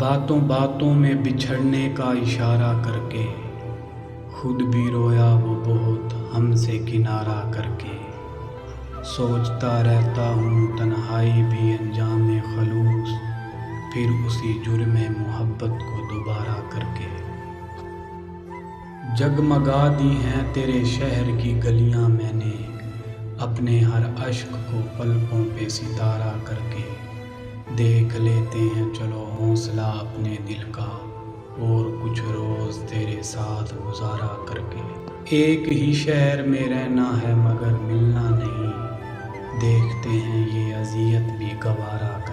बातों बातों में बिछड़ने का इशारा करके, खुद भी रोया वो बहुत हमसे किनारा करके। सोचता रहता हूँ तन्हाई भी अंजाम खलूस, फिर उसी जुर्म मोहब्बत को दोबारा करके। जगमगा दी हैं तेरे शहर की गलियाँ मैंने, अपने हर अश्क को पलकों पे सितारा करके। देख लेते हैं चलो हौसला अपने दिल का, और कुछ रोज़ तेरे साथ गुजारा करके। एक ही शहर में रहना है मगर मिलना नहीं, देखते हैं ये अज़ियत भी गवारा करके।